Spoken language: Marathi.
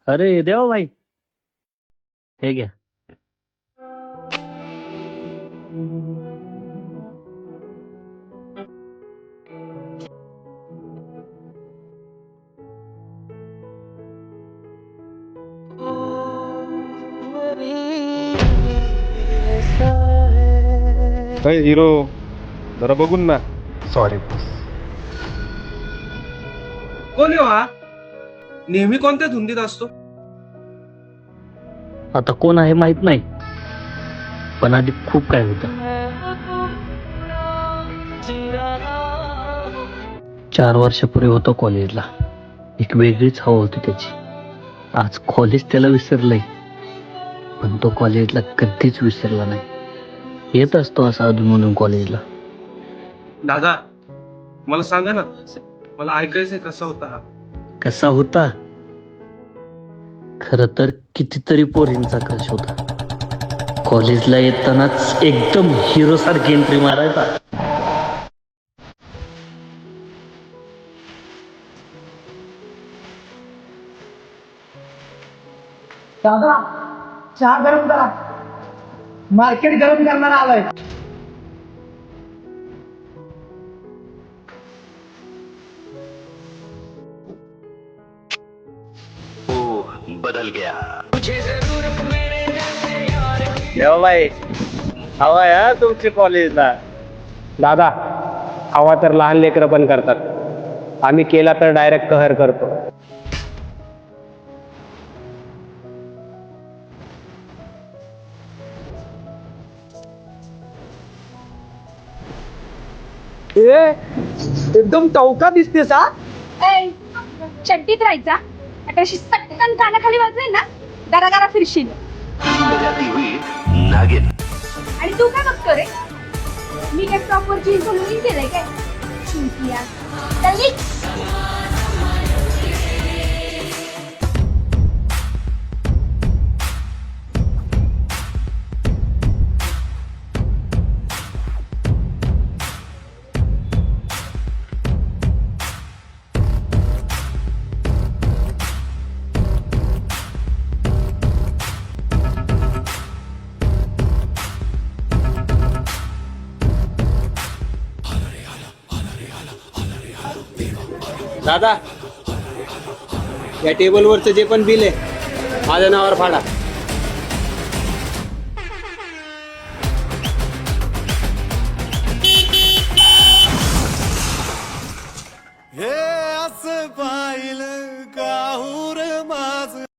अरे देवा भाई, हे घ्या. हिरो जरा बघून ना. सॉरी. कोण आहे हा? नेहमी कोणत्या धुंदीत असतो? आता कोण आहे माहित नाही, पण आधी खूप काय होतं. 4 वर्षापूर्वी होतो कॉलेजला. एक वेगळीच हवा होती त्याची. आज कॉलेज त्याला विसरलंय, पण तो कॉलेजला कधीच विसरला नाही. येत असतो असा अधूनमधून कॉलेजला. दादा, मला सांगा ना, मला ऐकायचंय कसा होता हा. कसा होता? खर तर कितीतरी पोरींचा क्रश होता. कॉलेजला येतानाच एकदम हिरो सारखी एंट्री मारायचा. दादा, चहा गरम करा. मार्केट गरम करणार आलाय. भाई हवा आहे तुमची कॉलेजला. दादा, हवा तर लहान लेकरं पण करतात. आम्ही केला तर डायरेक्ट कहर करतो. एकदम टवका दिसतेस हा. चड्डीत राहायचा आता अशी सटकन कानाखाली वाजवेल ना, दरादरा फिरशील. आणि तू काय बघतो रे? मी काय प्रॉपर जीन्स घालून केलंय काय? शिंपिया चल निघ. दादा, या टेबलवरचं जे पण बिल आहे माझ्या नावावर फाडा.